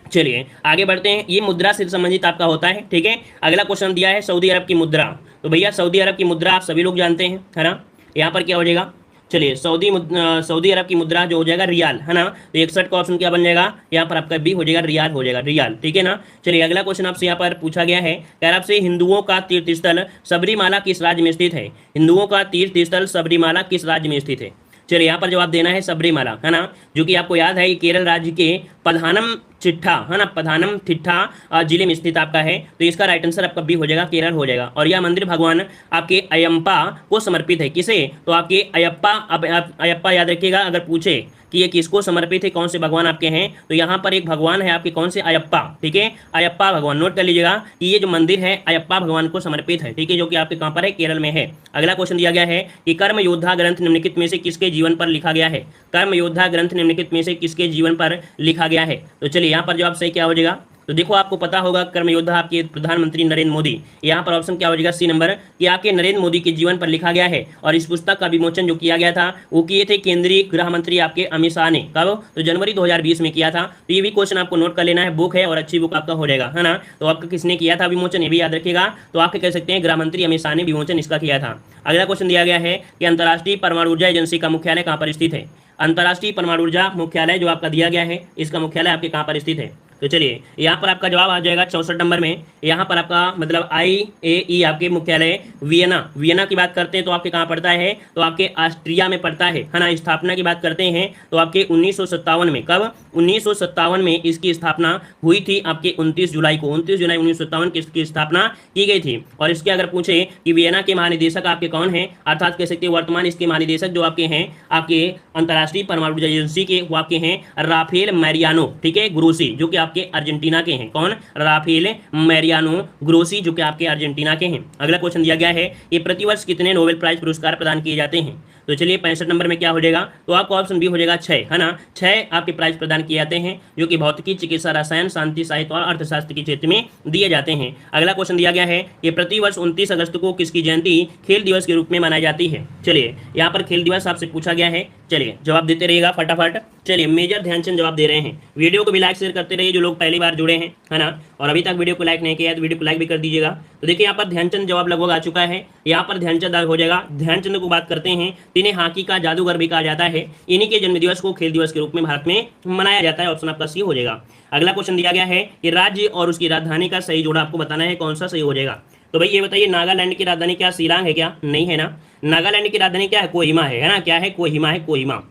चलिए आगे बढ़ते हैं। ये मुद्रा से संबंधित आपका होता है, ठीक है। अगला क्वेश्चन दिया है सऊदी अरब की मुद्रा। तो भैया सऊदी अरब की मुद्रा आप सभी लोग जानते हैं, है ना। यहाँ पर क्या हो जाएगा, चलिए सऊदी अरब की मुद्रा जो हो जाएगा रियाल, है ना। तो 61 का ऑप्शन क्या बन जाएगा, यहाँ पर आपका बी हो जाएगा, रियाल हो जाएगा, रियाल, ठीक है ना। चलिए अगला क्वेश्चन आपसे यहाँ पर पूछा गया है, कह रहा आपसे हिंदुओं का तीर्थ स्थल सबरीमाला किस राज्य में स्थित है। हिंदुओं का तीर्थ स्थल सबरीमाला किस राज्य में स्थित है। चलिए यहाँ पर जवाब देना है सबरीमाला, है ना, जो कि आपको याद है कि केरल राज्य के पधानम चिट्ठा, है ना, पधानम थिट्ठा जिले में स्थित आपका है। तो इसका राइट आंसर आपका बी हो जाएगा, केरल हो जाएगा। और यह मंदिर भगवान आपके अयप्पा को समर्पित है, किसे, तो आपके अयप्पा। अब अयप्पा याद रखिएगा, अगर पूछे कि ये किसको समर्पित है, कौन से भगवान आपके हैं, तो यहाँ पर एक भगवान है आपके कौन से, अयप्पा, ठीक है, अयप्पा भगवान। नोट कर लीजिएगा कि ये जो मंदिर है अयप्पा भगवान को समर्पित है, ठीक है, जो कि आपके कहाँ पर है, केरल में है। अगला क्वेश्चन दिया गया है कि कर्म योद्धा ग्रंथ निम्नलिखित में से किसके जीवन पर लिखा गया है। कर्म योद्धा ग्रंथ निम्नलिखित में से किसके जीवन पर लिखा गया है। तो चलिए यहाँ पर जवाब सही क्या हो जाएगा, तो देखो आपको पता होगा कर्म योद्धा आपके प्रधानमंत्री नरेंद्र मोदी। यहाँ पर ऑप्शन क्या हो जाएगा, सी नंबर, कि आपके नरेंद्र मोदी के जीवन पर लिखा गया है। और इस पुस्तक का विमोचन जो किया गया था वो किए थे केंद्रीय गृह मंत्री आपके अमित शाह ने, कब, तो जनवरी 2020 में किया था। तो ये भी क्वेश्चन आपको नोट कर लेना है, बुक है और अच्छी बुक आपका हो जाएगा, है ना। तो आपका किसने किया था विमोचन, ये भी याद रखिएगा। तो आपके कह सकते हैं गृह मंत्री अमित शाह ने विमोचन इसका किया था। अगला क्वेश्चन दिया गया है कि अंतर्राष्ट्रीय परमाणु ऊर्जा एजेंसी का मुख्यालय कहाँ पर स्थित है। अंतर्राष्ट्रीय परमाणु ऊर्जा मुख्यालय जो आपका दिया गया है इसका मुख्यालय आपके कहाँ पर स्थित है। तो चलिए यहाँ पर आपका जवाब आ जाएगा 64 नंबर में। यहाँ पर आपका मतलब IAEA आपके मुख्यालय वियना की बात करते हैं तो आपके कहाँ पड़ता है, तो आपके ऑस्ट्रिया में पड़ता है ना। स्थापना की बात करते हैं तो आपके 1957 में, कब, 1957 में इसकी स्थापना हुई थी आपके 29 जुलाई को, 29 जुलाई 1957 की इसकी स्थापना की गई थी। और इसके अगर पूछे कि वियना के महानिदेशक आपके कौन हैं, अर्थात कह सकते हैं वर्तमान इसके महानिदेशक जो आपके हैं आपके अंतर्राष्ट्रीय परमाणु ऊर्जा एजेंसी के, वो आपके हैं राफेल मैरियानो, ठीक है, ग्रोसी, जो कि आपके अर्जेंटीना के हैं। कौन, राफेल मैरियानो ग्रोसी, जो कि आपके अर्जेंटीना के हैं। अगला क्वेश्चन दिया गया है ये प्रतिवर्ष कितने नोबेल प्राइज पुरस्कार प्रदान किए जाते हैं। तो चलिए 65 नंबर में क्या हो जाएगा, तो आपका ऑप्शन बी हो जाएगा 6, है ना। 6 आपके प्राइज प्रदान किए जाते हैं जो कि भौतिकी, चिकित्सा, रसायन, शांति, साहित्य और अर्थशास्त्र के क्षेत्र में दिए जाते हैं। अगला क्वेश्चन दिया गया है ये प्रतिवर्ष 29 अगस्त को किसकी जयंती खेल दिवस के रूप में मनाई जाती है। चलिए यहाँ पर खेल दिवस आपसे पूछा गया है, चलिए जवाब देते रहिएगा फटाफट। चलिए मेजर ध्यानचंद जवाब दे रहे हैं। वीडियो को भी लाइक शेयर करते रहिए जो लोग पहली बार जुड़े हैं, है ना, और अभी तक वीडियो को लाइक नहीं किया है तो वीडियो को लाइक भी कर दीजिएगा। तो देखिए यहाँ पर ध्यानचंद जवाब लगभग आ चुका है। यहाँ पर ध्यानचंद हो जाएगा। ध्यानचंद को बात करते हैं, इन्हें हॉकी का जादूगर भी कहा जाता है। इन्हीं के जन्मदिवस को खेल दिवस के रूप में भारत में मनाया जाता है। ऑप्शन आपका सी हो जाएगा। अगला क्वेश्चन दिया गया है कि राज्य और उसकी राजधानी का सही जोड़ा आपको बताना है, कौन सा सही हो जाएगा। तो भाई ये बताइए नागालैंड की राजधानी क्या शिलांग है क्या? नहीं है ना। नागालैंड की राजधानी क्या है? कोहिमा है ना। क्या है? कोहिमा है, कोहिमा।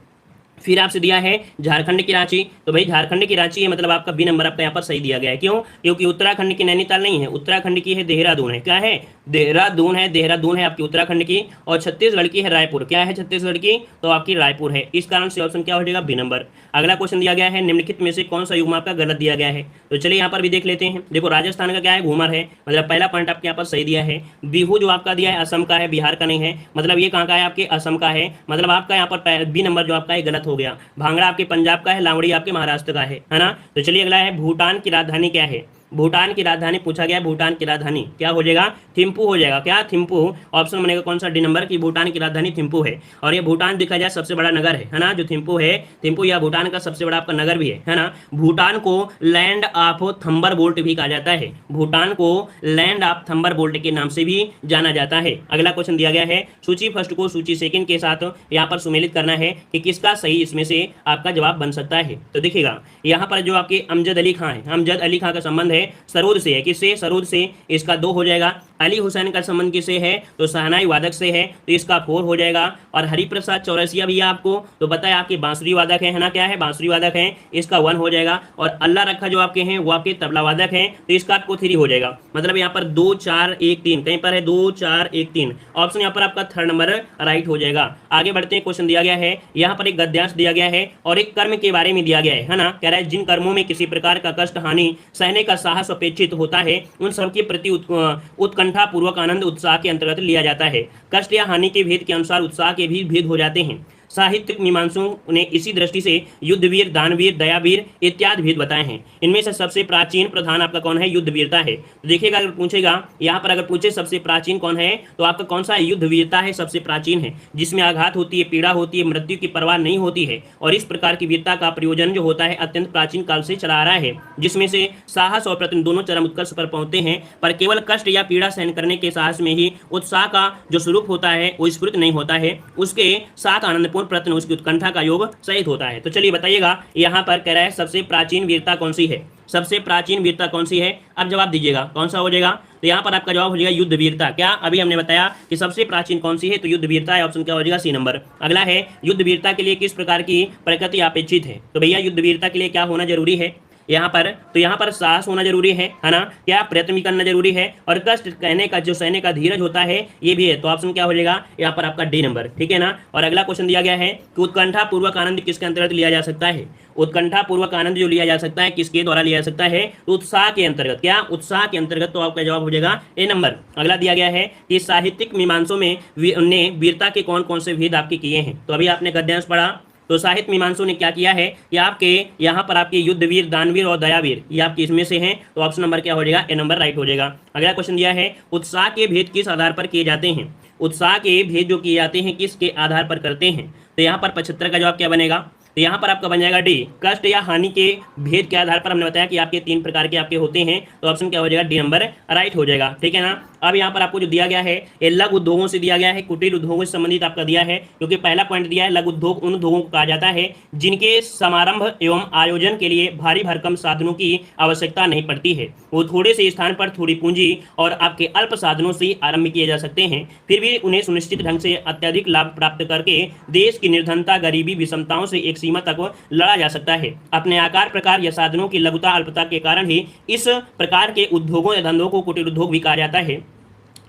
फिर आपसे दिया है झारखंड की रांची, तो भाई झारखंड की रांची है, मतलब आपका बी नंबर आपका यहाँ पर सही दिया गया है। क्यों? क्योंकि उत्तराखंड की नैनीताल नहीं है, उत्तराखंड की है देहरादून है। क्या है? देहरादून है, देहरादून है आपकी उत्तराखंड की। और छत्तीसगढ़ की है रायपुर। क्या है छत्तीसगढ़ की? तो आपकी रायपुर है। इस कारण से ऑप्शन क्या हो जाएगा? B number. अगला क्वेश्चन दिया गया है निम्नलिखित में से कौन सा युग्म आपका गलत दिया गया है? तो चलिए यहाँ पर भी देख लेते हैं। देखो राजस्थान का क्या है? घूमर है, मतलब पहला पॉइंट आपके यहाँ पर सही दिया है। बिहू जो आपका दिया है असम का है, बिहार का नहीं है, मतलब ये कहाँ का है? आपके असम का है, मतलब आपका यहाँ पर बी नंबर जो आपका है गलत हो गया। भांगड़ा आपके पंजाब का है, लावड़ी आपके महाराष्ट्र का है ना। तो चलिए अगला है भूटान की राजधानी क्या है? भूटान की राजधानी पूछा गया है, भूटान की राजधानी क्या हो जाएगा? थिम्पू हो जाएगा। क्या? थिम्पू। ऑप्शन बनेगा कौन सा? डी नंबर की भूटान की राजधानी थिम्पू है। और ये भूटान देखा जाए सबसे बड़ा नगर है ना, जो थिम्पू है। थिम्पू या भूटान का सबसे बड़ा आपका नगर भी है ना। भूटान को लैंड ऑफ थंबरबोल्ट भी कहा जाता है, भूटान को लैंड ऑफ थंबरबोल्ट के नाम से भी जाना जाता है। अगला क्वेश्चन दिया गया है सूची फर्स्ट को सूची सेकंड के साथ यहाँ पर सुमेलित करना है कि किसका सही इसमें से आपका जवाब बन सकता है। तो देखिएगा यहाँ पर जो आपके अमजद अली खां है, अमजद अली खां का संबंध है सरोद से है। किससे? सरोद से। इसका 2 हो जाएगा। अली हुसैन का संबंध किससे है? तो शहनाई वादक से है, तो इसका 4 हो जाएगा। और हरिप्रसाद चौरसिया भैया आपको तो पता है आपके बांसुरी वादक है ना। क्या है? बांसुरी वादक है, इसका 1 हो जाएगा। और अल्लाह रखा जो आपके हैं वो आपके तबला वादक हैं, तो इसका आपको 3 हो जाएगा। मतलब यहाँ पर 2 4 1 3 कहीं पर है 2 4 1 3 ऑप्शन यहाँ पर आपका थर्ड नंबर राइट हो जाएगा। आगे बढ़ते हैं। क्वेश्चन दिया गया है यहाँ पर एक गद्यांश दिया गया है और एक कर्म के बारे में दिया गया है ना। कह रहा है जिन कर्मों में किसी प्रकार का कष्ट हानि सहने का साहस अपेक्षित होता है उन सब के प्रति उत्कंठा पूर्वक आनंद उत्साह के अंतर्गत लिया जाता है। कष्ट या हानि के भेद के अनुसार उत्साह के भी भेद हो जाते हैं। साहित्यिक मीमांसों ने इसी दृष्टि से युद्धवीर, दानवीर, दयावीर इत्यादि भेद बताए हैं। इनमें से सबसे प्राचीन प्रधान आपका कौन है? युद्धवीरता है। तो देखिएगा अगर पूछेगा यहाँ पर, अगर पूछे सबसे प्राचीन कौन है, तो आपका कौन सा है? युद्धवीरता है, सबसे प्राचीन है, जिसमें आघात होती है, पीड़ा होती है, मृत्यु की परवाह नहीं होती है। और इस प्रकार की वीरता का प्रयोजन जो होता है अत्यंत प्राचीन काल से चला आ रहा है, जिसमें से साहस और प्रयत्न दोनों चरम उत्कर्ष पर पहुंचते हैं। पर केवल कष्ट या पीड़ा सहन करने के साहस में ही उत्साह का जो स्वरूप होता है वो स्फुरित नहीं होता है, उसके साथ आनंदपूर्ण प्रयत्न उसकी उत्कंठा का योग सहित होता है। तो चलिए बताइएगा यहाँ पर कह रहा है सबसे प्राचीन वीरता कौन सी है? सबसे प्राचीन वीरता कौन सी है? अब जवाब दीजिएगा कौन सा हो जाएगा? तो यहाँ पर आपका जवाब हो जाएगा युद्ध वीरता। क्या अभी हमने बताया कि सबसे प्राचीन कौन सी है? तो युद्ध वीरता है। ऑप्शन क्या हो जाएगा? C number. अगला है युद्ध वीरता के लिए किस प्रकार की प्रकृति अपेक्षित है? तो भैया युद्ध वीरता के लिए क्या होना जरूरी है यहाँ पर? तो यहाँ पर साहस होना जरूरी है ना। क्या? प्रयत्न भी करना जरूरी है। और कष्ट कहने का जो सहने का धीरज होता है ये भी है। तो ऑप्शन क्या हो जाएगा यहाँ पर आपका डी नंबर। ठीक है ना। और अगला क्वेश्चन दिया गया है कि उत्कंठा पूर्वक आनंद किसके अंतर्गत लिया जा सकता है? उत्कंठा पूर्वक आनंद जो लिया जा सकता है किसके द्वारा लिया जा सकता है? तो उत्साह के अंतर्गत। क्या? उत्साह के अंतर्गत। तो आपका जवाब हो जाएगा ए नंबर। अगला दिया गया है कि साहित्यिक मीमांसों में ने वीरता के कौन कौन से भेद आपके किए हैं? तो अभी आपने गद्यांश पढ़ा, तो साहित्य मीमांसों ने क्या किया है कि आपके यहाँ पर आपके युद्धवीर, दानवीर और दयावीर ये आपके इसमें से हैं। तो ऑप्शन नंबर क्या हो जाएगा? ए नंबर राइट हो जाएगा। अगला क्वेश्चन दिया है उत्साह के भेद किस आधार पर किए जाते हैं? उत्साह के भेद जो किए जाते हैं किसके आधार पर करते हैं? तो यहाँ पर 75 का जवाब क्या बनेगा? तो यहाँ पर आपका बन जाएगा डी। कष्ट या हानि के भेद के आधार पर हमने बताया कि आपके 3 प्रकार के आपके होते हैं। तो ऑप्शन क्या हो जाएगा? डी नंबर राइट हो जाएगा। ठीक है ना। अब यहाँ पर आपको जो दिया गया है ये लघु उद्योगों से दिया गया है, कुटीर उद्योगों से संबंधित आपका दिया है। क्योंकि पहला पॉइंट दिया है लघु उद्योग उन उद्योगों को कहा जाता है जिनके समारंभ एवं आयोजन के लिए भारी भरकम साधनों की आवश्यकता नहीं पड़ती है। वो थोड़े से स्थान पर थोड़ी पूंजी और आपके अल्प साधनों से आरंभ किए जा सकते हैं, फिर भी उन्हें सुनिश्चित ढंग से अत्यधिक लाभ प्राप्त करके देश की निर्धनता, गरीबी, विषमताओं से एक सीमा तक लड़ा जा सकता है। अपने आकार, प्रकार या साधनों की लघुता, अल्पता के कारण ही इस प्रकार के उद्योगों या धंधों को कुटीर उद्योग भी कहा जाता है।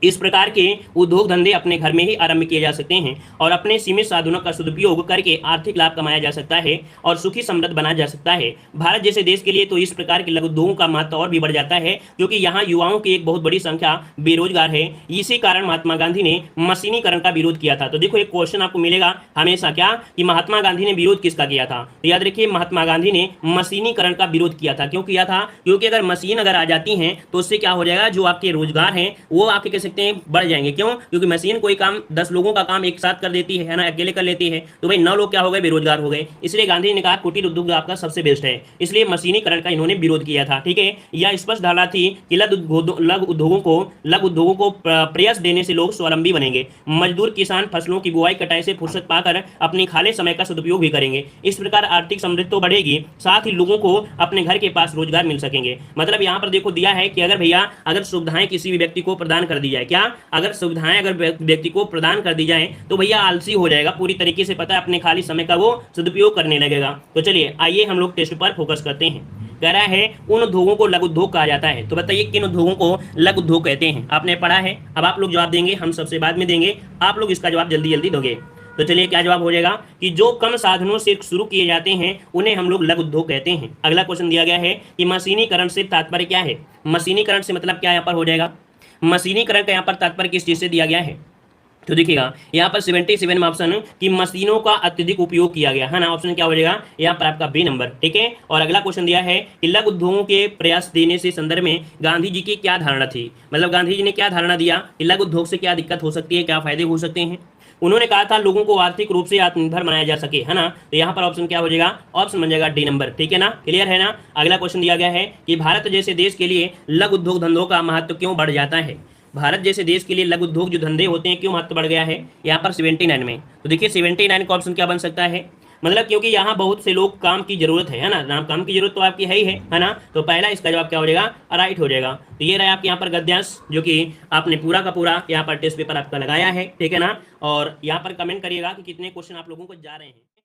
इस प्रकार के उद्योग धंधे अपने घर में ही आरंभ किए जा सकते हैं और अपने सीमित साधनों का सदुपयोग करके आर्थिक लाभ कमाया जा सकता है और सुखी समृद्ध बनाया जा सकता है। भारत जैसे देश के लिए तो इस प्रकार के लघु उद्योगों का महत्व और भी बढ़ जाता है, क्योंकि यहाँ युवाओं की एक बहुत बड़ी संख्या बेरोजगार है। इसी कारण महात्मा गांधी ने मशीनीकरण का विरोध किया था। तो देखो एक क्वेश्चन आपको मिलेगा हमेशा, क्या कि महात्मा गांधी ने विरोध किसका किया था? तो याद रखिए महात्मा गांधी ने मशीनीकरण का विरोध किया था। क्यों किया था? क्योंकि अगर मशीन अगर आ जाती है तो उससे क्या हो जाएगा, जो आपके रोजगार हैं वो आपके कैसे सकते हैं बढ़ जाएंगे। क्यों? क्योंकि मशीन कोई काम 10 लोगों का काम एक साथ कर देती है ना, अकेले कर लेती है, तो भाई 9 लोग क्या हो गए, बेरोजगार हो गए। इसलिए गांधी जी ने कहा कुटीर उद्योग आपका सबसे बेस्ट है, इसलिए मशीनीकरण का इन्होंने विरोध किया था। ठीक है, यह स्पष्ट धारणा थी कि लघु उद्योगों को प्रयास देने से लोग स्वावलंबी बनेंगे। मजदूर किसान फसलों की बुआई कटाई से फुर्सत पाकर अपनी खाली समय का सदुपयोग भी करेंगे। इस प्रकार आर्थिक समृद्धि तो बढ़ेगी, साथ ही लोगों को अपने घर के पास रोजगार मिल सकेंगे। मतलब यहाँ पर देखो दिया है कि अगर भैया अगर सुविधाएं किसी भी व्यक्ति को प्रदान कर दी जाए, क्या अगर सुविधाएं अगर व्यक्ति को प्रदान कर दी जाए तो भैया आलसी हो जाएगा पूरी तरीके से, पता है, अपने खाली समय का वो सदुपयोग करने लगेगा। तो चलिए आइए हम लोग टेस्ट पर फोकस करते हैं। कह रहा है उन उद्योगों को लघु उद्योग कहा जाता है, तो बताइए किन उद्योगों को लघु उद्योग कहते हैं? आपने पढ़ा है, अब आप लोग जवाब देंगे, हम सबसे बाद में देंगे, आप लोग इसका जवाब जल्दी जल्दी दोगे। तो चलिए क्या जवाब हो जाएगा कि जो कम साधनों से शुरू किए जाते हैं उन्हें हम लोग लघु उद्योग कहते हैं। अगला क्वेश्चन दिया गया है कि मशीनीकरण से तात्पर्य क्या है? मशीनीकरण से मतलब क्या यहाँ पर हो जाएगा? मशीनीकरण का यहाँ पर तात्पर्य किस चीज से दिया गया है? तो देखिएगा यहाँ पर 77 में ऑप्शन कि मशीनों का अत्यधिक उपयोग किया गया है ना, ऑप्शन क्या हो जाएगा यहाँ पर आपका बी नंबर। ठीक है, और अगला क्वेश्चन दिया है कि लघु उद्योगों के प्रयास देने से संदर्भ में गांधी जी की क्या धारणा थी? मतलब गांधी जी ने क्या धारणा दिया कि लघु उद्योग से क्या दिक्कत हो सकती है, क्या फायदे हो सकते हैं? उन्होंने कहा था लोगों को आर्थिक रूप से आत्मनिर्भर बनाया जा सके, है ना। तो यहाँ पर ऑप्शन क्या हो जाएगा? ऑप्शन बन जाएगा डी नंबर। ठीक है ना, क्लियर है ना। अगला क्वेश्चन दिया गया है कि भारत जैसे देश के लिए लघु उद्योग धंधों का महत्व क्यों बढ़ जाता है? भारत जैसे देश के लिए लघु उद्योग जो धंधे होते हैं क्यों महत्व बढ़ गया है? यहाँ पर 79 में। तो देखिए 79 का ऑप्शन क्या बन सकता है? मतलब क्योंकि यहाँ बहुत से लोग काम की जरूरत है ना, नाम काम की जरूरत तो आपकी है ना। तो पहला इसका जवाब क्या हो जाएगा? राइट हो जाएगा। तो ये रहा आपके यहाँ पर गद्यांश, जो कि आपने पूरा का पूरा यहाँ पर टेस्ट पेपर आपका लगाया है। ठीक है ना, और यहाँ पर कमेंट करिएगा कि कितने क्वेश्चन आप लोगों को जा रहे हैं।